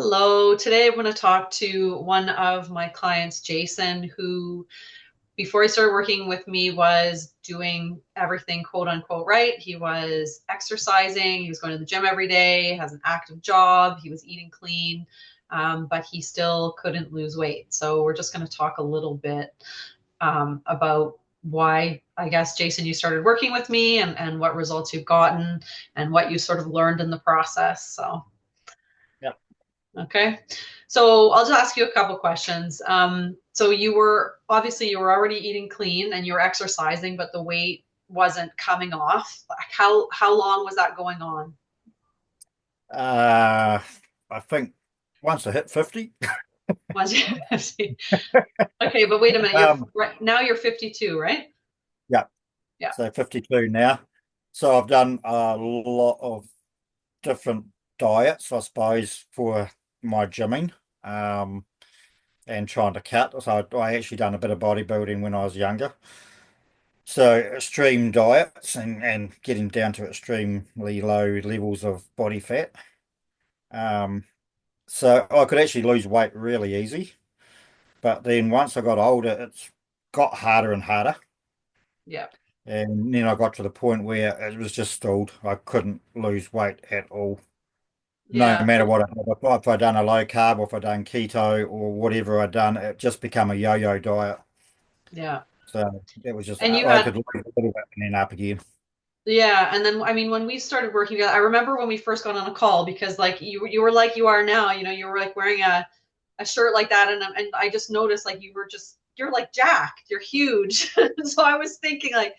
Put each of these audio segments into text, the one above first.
Hello. Today I'm going to talk to one of my clients, Jason, who before he started working with me was doing everything quote unquote right. He was exercising, he was going to the gym every day, has an active job, he was eating clean, but he still couldn't lose weight. So we're just going to talk a little bit about why, I guess, Jason, you started working with me and what results you've gotten and what you sort of learned in the process. So Yeah. okay. So I'll just ask you a couple questions. So you were obviously you were already eating clean and you were exercising, but the weight wasn't coming off. Like how long was that going on? Uh, I think once I hit 50, Was you okay, but wait a minute. You're um, right now you're 52, right? yeah, Yeah. so 52 now. So I've done a lot of different diets, I suppose, for my gymming, um, and trying to cut. So I actually done a bit of bodybuilding when I was younger. So extreme diets and getting down to extremely low levels of body fat. Um, so I could actually lose weight really easy. But then once I got older, it's got harder and harder. Yeah. And then I got to the point where it was just stalled. I couldn't lose weight at all, no Yeah. matter what I did. If I done a low carb or if I done keto or whatever I done, it just become a yo-yo diet. Yeah. So it was just, And you I had could lose a little bit and then up again. yeah, and then I mean when we started working together, I remember when we first got on a call because like you were like you are now, you were like wearing a shirt like that and I just noticed like you're like jacked, you're huge. So I was thinking like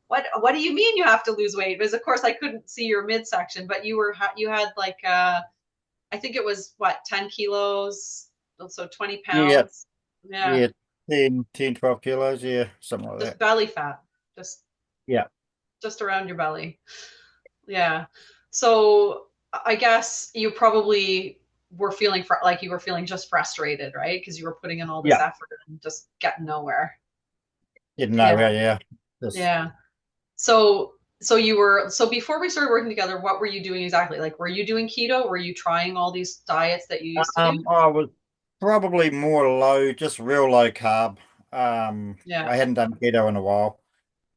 what do you mean you have to lose weight? Because of course I couldn't see your midsection, but you had like I think it was what 10 kilos, so 20 Yeah, pounds. Yeah, yeah, 12 kilos, yeah, something like just that. belly fat, just Yeah. just around your belly. Yeah. So I guess you probably were feeling like you were feeling just frustrated, right? Because you were putting in all this Yeah. effort and just getting nowhere. Didn't know, Yeah. yeah. Just, Yeah. So you were so before we started working together, what were you doing exactly? Like were you doing keto? Were you trying all these diets that you used to do? I was probably more low, just real low carb. Yeah. I hadn't done keto in a while.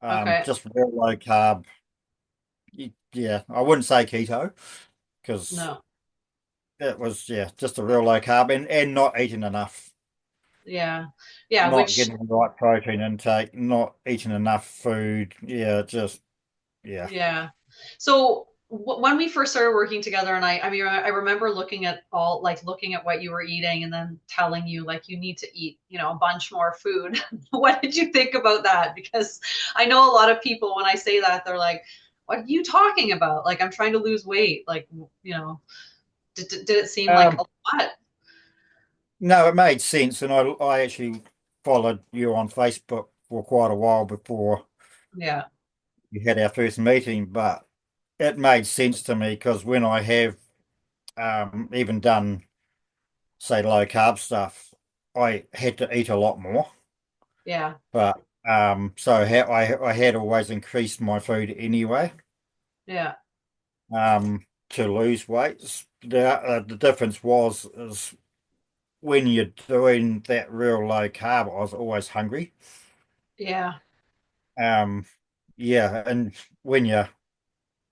Okay. Just real low carb. Yeah, I wouldn't say keto because No. it was, yeah, just a real low carb and not eating enough, Yeah. Yeah, not which getting the right protein intake, not eating enough food. Yeah, just, yeah. yeah. So when we first started working together, and I mean, I remember looking at looking at what you were eating, and then telling you like you need to eat, a bunch more food. What did you think about that? Because I know a lot of people when I say that they're like, "What are you talking about?" Like I'm trying to lose weight. Like did it seem like Um, a lot? no, it made sense, and I actually followed you on Facebook for quite a while before Yeah. we had our first meeting, but it made sense to me because when I have even done, say, low carb stuff, I had to eat a lot more. Yeah. But so I had always increased my food anyway Yeah. to lose weight. The difference was is when you're doing that real low carb, I was always hungry. Yeah. Um, yeah, and when you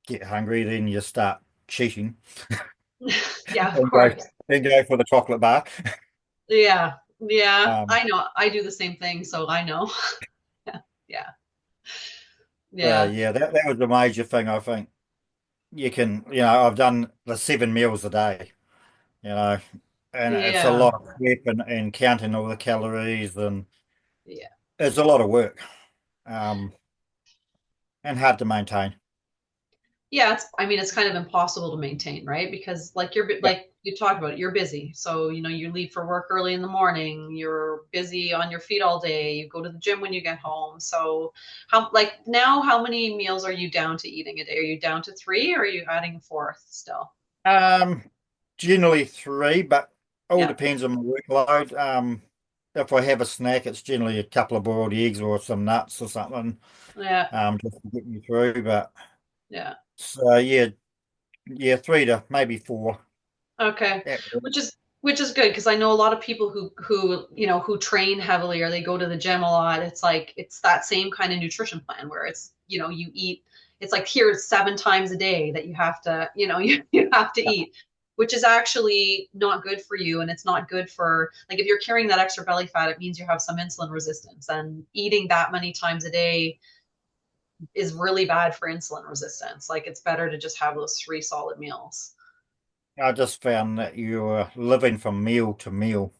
get hungry, then you start cheating Yeah, of and go course. and go for the chocolate bar. Yeah. Yeah. Um, I know. I do the same thing, so I know. Yeah. so Yeah. yeah, that was the major thing. I think you can, I've done the 7 meals a day, you know, and it's a Yeah. lot of prep and counting all the calories, and Yeah. it's a lot of work, um, and hard to maintain. Yeah, I mean, it's kind of impossible to maintain, right? Because Yeah. like you talked about it, you're busy. So, you leave for work early in the morning, you're busy on your feet all day, you go to the gym when you get home. So, how many meals are you down to eating a day? Are you down to three or are you adding a fourth still? Um, Generally three, but all Yeah. depends on my workload. If I have a snack, it's generally a couple of boiled eggs or some nuts or something, Yeah. just to get me through. But Yeah. so yeah, yeah, three to maybe four Okay. at Which is worst. which is good because I know a lot of people who train heavily or they go to the gym a lot. It's like it's that same kind of nutrition plan where it's you eat. It's like here's 7 times a day that you have to you have to eat, which is actually not good for you, and it's not good for like if you're carrying that extra belly fat, it means you have some insulin resistance, and eating that many times a day is really bad for insulin resistance. Like it's better to just have those 3 solid meals. I just found that you're living from meal to meal.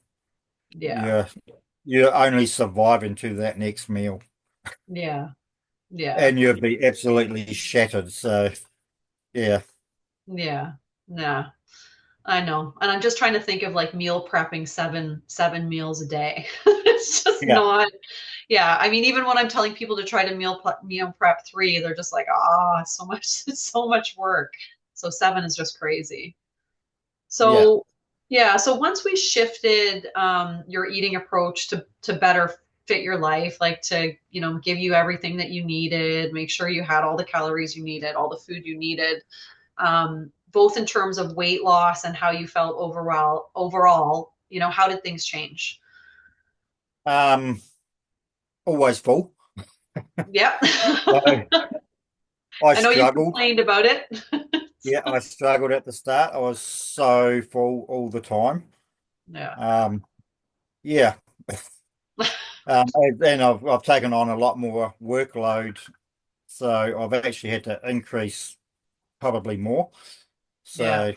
Yeah, You're you're only surviving to that next meal, yeah, yeah. and you'd be absolutely shattered. So yeah, Yeah, yeah, I know. And I'm just trying to think of like meal prepping seven meals a day. It's just yeah, not. Yeah, I mean, even when I'm telling people to try to meal prep 3, they're just like, it's so much, it's so much work. So 7 is just crazy. yeah. So yeah, so once we shifted your eating approach to better fit your life, like to give you everything that you needed, make sure you had all the calories you needed, all the food you needed, both in terms of weight loss and how you felt overall, how did things change? Um, always full. Yep. I, I I know you've struggled. complained about it. Yeah, I struggled at the start. I was so full all the time. Yeah. Um, yeah. And I've taken on a lot more workload, so I've actually had to increase probably more. Yeah. So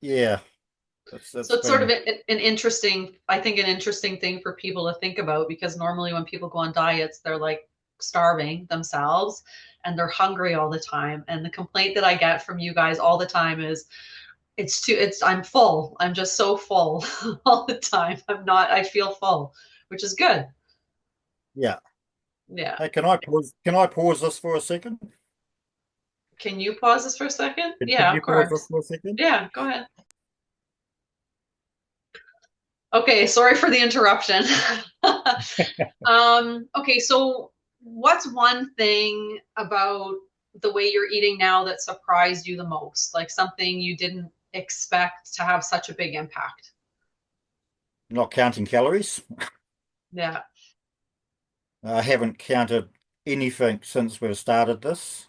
yeah, So it's it's sort of been an interesting, I think, an interesting thing for people to think about because normally when people go on diets, they're like starving themselves and they're hungry all the time. And the complaint that I get from you guys all the time is I'm full. I'm just so full all the time. I feel full, which is good. yeah. Yeah. Hey, can I pause this for a second? Can you pause this for a second? Can Yeah, you of pause this course. for a second? Yeah, go ahead. Okay, sorry for the interruption. Okay, so what's one thing about the way you're eating now that surprised you the most? Like something you didn't expect to have such a big impact? Not counting calories. Yeah, I haven't counted anything since we've started this,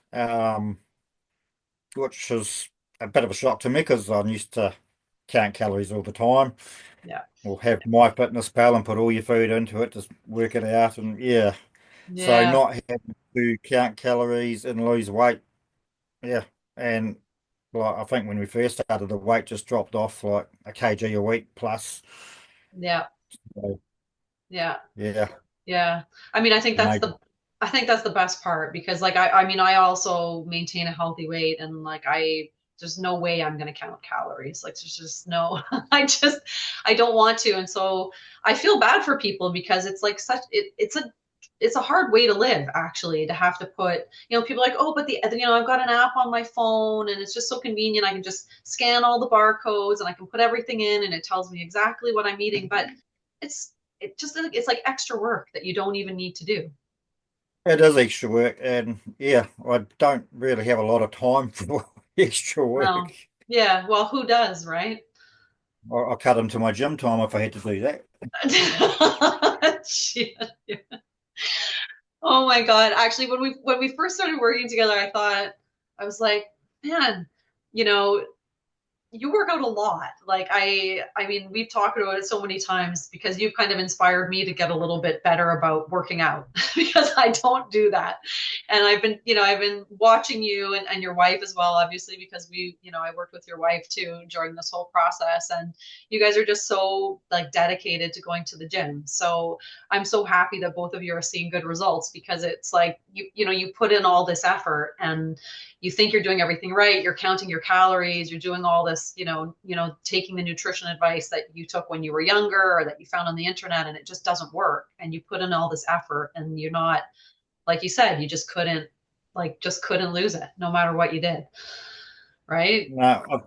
which is a bit of a shock to me because I'm used to count calories all the time. yeah, Or have MyFitnessPal and put all your food into it, just work it out, and yeah. So yeah, not having to count calories and lose weight, yeah. And like I think when we first started, the weight just dropped off like a kg a week plus. yeah, So, yeah. yeah, Yeah. I mean, amazing. I think that's the best part because like I mean I also maintain a healthy weight and like there's no way I'm going to count calories. Like there's just no I don't want to, and so I feel bad for people because it's like it's a hard way to live actually to have to put, people are like, "Oh, but I've got an app on my phone and it's just so convenient. I can just scan all the barcodes and I can put everything in and it tells me exactly what I'm eating." But it's it's like extra work that you don't even need to do. It is extra work, and yeah, I don't really have a lot of time for extra work. No. Yeah, well, who does, right? I'll cut into my gym time if I had to do that. Shit. Oh my God. Actually, when we first started working together, I was like, man, you know, you work out a lot. Like I mean, we've talked about it so many times because you've kind of inspired me to get a little bit better about working out because I don't do that. And I've been watching you and your wife as well, obviously, because I worked with your wife too during this whole process. And you guys are just so like dedicated to going to the gym. So I'm so happy that both of you are seeing good results because it's like you put in all this effort and you think you're doing everything right, you're counting your calories, you're doing all this, taking the nutrition advice that you took when you were younger or that you found on the internet, and it just doesn't work, and you put in all this effort and you're not, like you said, you just couldn't lose it no matter what you did, right? No,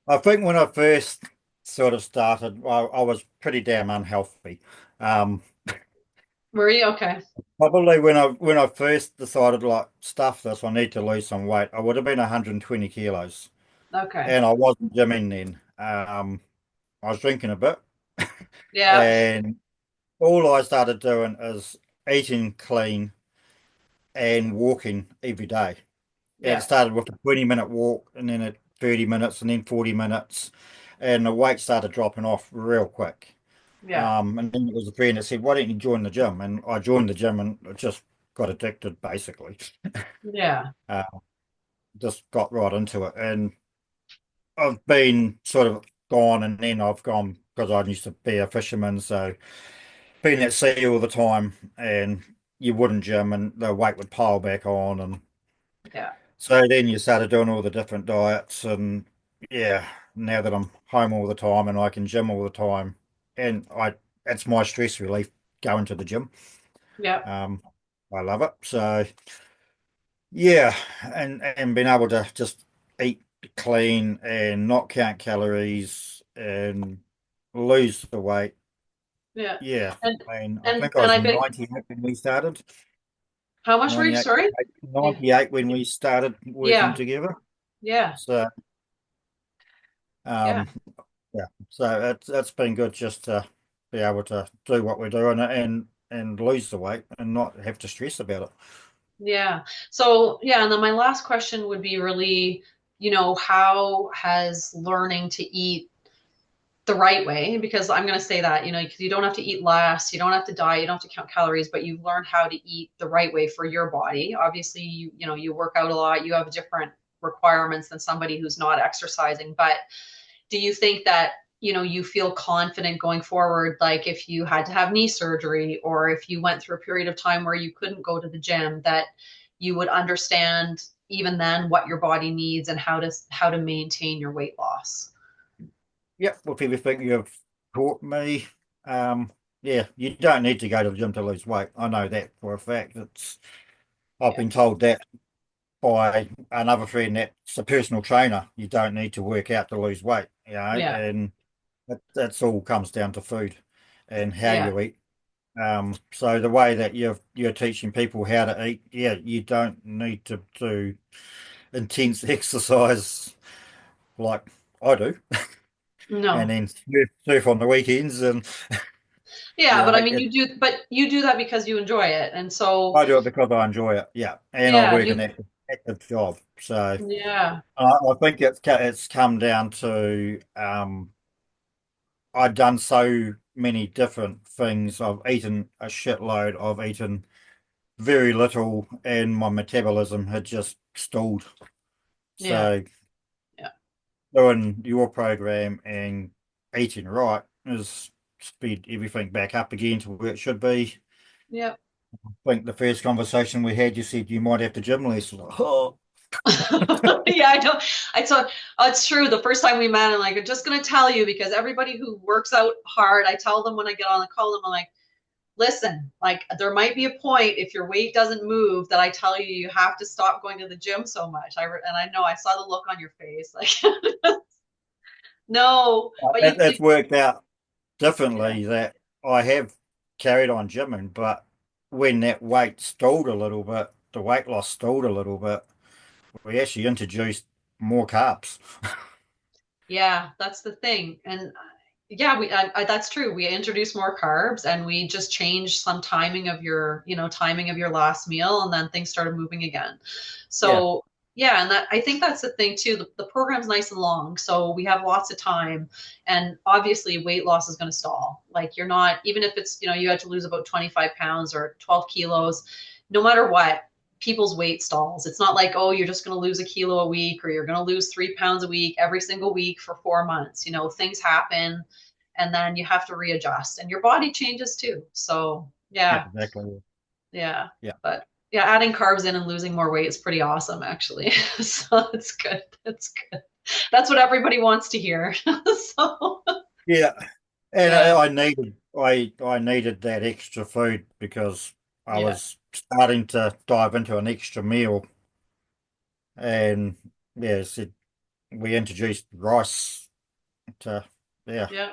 I think when I first sort of started, I was pretty damn unhealthy. Um, Were you okay? Probably when I first decided like stuff this, I need to lose some weight, I would have been 120 kilos, Okay. and I wasn't gymming then. I was drinking a bit, Yeah. and all I started doing is eating clean and walking every day. It Yeah. started with a 20-minute walk, and then at 30 minutes, and then 40 minutes, and the weight started dropping off real quick. Yeah. And then there was a friend that said, "Why don't you join the gym?" And I joined the gym, and I just got addicted, basically. Yeah. Uh, just got right into it, and I've been sort of gone, and then I've gone because I used to be a fisherman, so been at sea all the time, and you wouldn't gym, and the weight would pile back on, and Yeah. so then you started doing all the different diets, and yeah, now that I'm home all the time and I can gym all the time, and it's my stress relief going to the gym. Yeah. Um, I love it. So yeah, and being able to just eat clean and not count calories and lose the weight. Yeah. Yeah, And and I and think I and was I bet 98 when we started. how much were you, 98, sorry? Yeah. 98 when we started working Yeah. together. Yeah. So Yeah. um yeah, so it's been good just to be able to do what we're doing and lose the weight and not have to stress about it. Yeah. So, yeah, and then my last question would be really, how has learning to eat the right way, because I'm going to say that, because you don't have to eat less, you don't have to diet, you don't have to count calories, but you've learned how to eat the right way for your body. Obviously, you work out a lot, you have different requirements than somebody who's not exercising, but do you think that you feel confident going forward, like if you had to have knee surgery or if you went through a period of time where you couldn't go to the gym, that you would understand even then what your body needs and how to maintain your weight loss? Yep, with everything you've taught me, yeah, you don't need to go to the gym to lose weight. I know that for a fact. I've Yeah. been told that by another friend that's a personal trainer. You don't need to work out to lose weight, Yeah. and that's all comes down to food and how Yeah. you eat. So the way that you're teaching people how to eat, yeah, you don't need to do intense exercise like I do, and No. then surf on the weekends, and Yeah, yeah, but I mean, you do that because you enjoy it. And so, I do it because I enjoy it. Yeah, and I yeah, work an active job, so yeah, I think it's come down to I've done so many different things. I've eaten a shitload. I've eaten very little, and my metabolism had just stalled. yeah, So yeah, doing your program and eating right is speed everything back up again to where it should be. yeah. I think the first conversation we had, you said you might have to gym less. Like, oh, Yeah, I know. I thought it's true. The first time we met, I'm like, I'm just gonna tell you because everybody who works out hard, I tell them when I get on the call them, I'm like, listen, like there might be a point if your weight doesn't move that I tell you you have to stop going to the gym so much. And I know I saw the look on your face, like no, but it's worked out yeah, differently that I have carried on gymming, but when that weight stalled a little bit, the weight loss stalled a little bit, we actually introduced more carbs. yeah, that's the thing. And yeah, that's true. We introduced more carbs and we just changed some timing of your last meal, and then things started moving again. Yeah, So yeah, and that I think that's the thing too. The program's nice and long, so we have lots of time. And obviously weight loss is going to stall. Like you're not, even if it's, you had to lose about 25 pounds or 12 kilos, no matter what, people's weight stalls. It's not like, oh, you're just going to lose a kilo a week or you're going to lose 3 pounds a week every single week for 4 months. Things happen and then you have to readjust and your body changes too. So yeah, yeah, exactly. yeah. Yeah. But yeah, adding carbs in and losing more weight is pretty awesome actually. So it's good. That's good. That's what everybody wants to hear. So Yeah. And yeah, I needed that extra food because I yeah, was starting to dive into an extra meal, and yeah, said we introduced rice to yeah. yeah,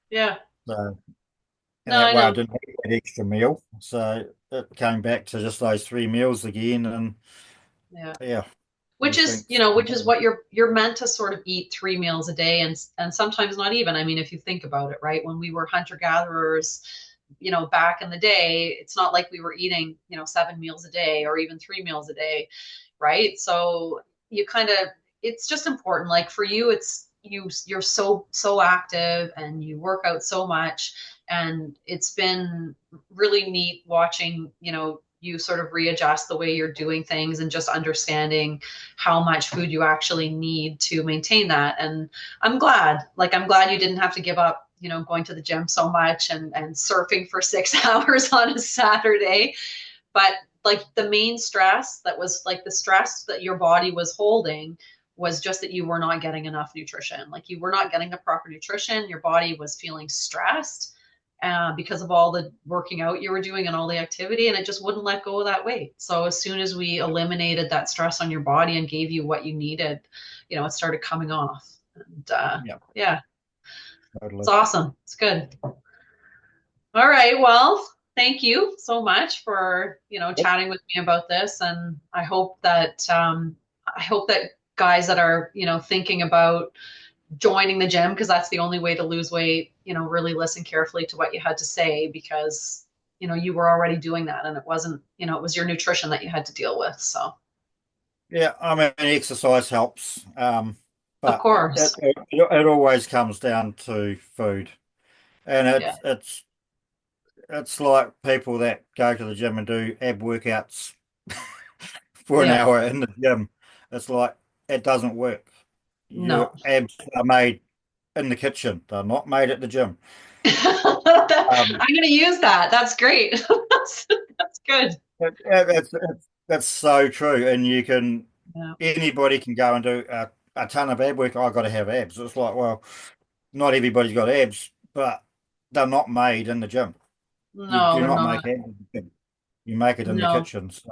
yeah. So and No, that I way I know. didn't have that extra meal. So it came back to just those three meals again, and Yeah. yeah. which is, instincts. which is what you're meant to sort of eat 3 meals a day, and sometimes not even. I mean, if you think about it, right? When we were hunter gatherers, back in the day, it's not like we were eating, 7 meals a day or even 3 meals a day, right? So you kind of, it's just important. Like for you, you're so active and you work out so much, and it's been really neat watching, you sort of readjust the way you're doing things and just understanding how much food you actually need to maintain that. And I'm glad you didn't have to give up, going to the gym so much and surfing for 6 hours on a Saturday. But like the main stress that was like the stress that your body was holding was just that you were not getting enough nutrition. Like you were not getting the proper nutrition. Your body was feeling stressed because of all the working out you were doing and all the activity, and it just wouldn't let go of that weight. So as soon as we eliminated that stress on your body and gave you what you needed, it started coming off. And Yeah, yeah, it's totally. awesome. It's good. All right. Well, thank you so much for, Yep. chatting with me about this. And I hope that guys that are, thinking about joining the gym, because that's the only way to lose weight, really listen carefully to what you had to say, because, you were already doing that, and it wasn't, it was your nutrition that you had to deal with. So, Yeah, I mean, exercise helps, of but course. it always comes down to food, and Yeah. it's like people that go to the gym and do ab workouts for an Yeah. hour in the gym. It's like it doesn't work. Your No. abs are made in the kitchen. They're not made at the gym. I'm Um, going to use that. That's great. That's good. that's so true, and Yeah. anybody can go and do a ton of ab work. I got to have abs. It's like, well, not everybody's got abs, but they're not made in the gym. You No, do they're not make not. abs in the gym. You make it in the No. kitchen. So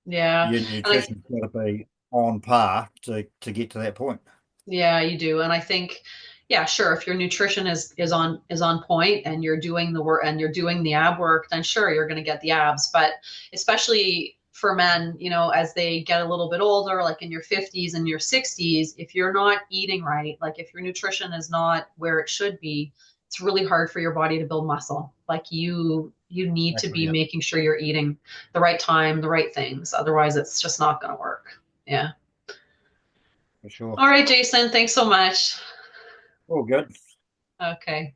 Yeah. your And nutrition's got to be on par to get to that point. yeah, you do. And I think, yeah, sure, if your nutrition is on point and you're doing the work and you're doing the ab work, then sure, you're going to get the abs. But especially for men, as they get a little bit older, like in your 50s and your 60s, if you're not eating right, like if your nutrition is not where it should be, it's really hard for your body to build muscle. Like you need to Exactly. be Yeah, making sure you're eating the right time, the right things. Otherwise, it's just not going to work. Yeah. for sure. All right, Jason, thanks so much. All good. Okay.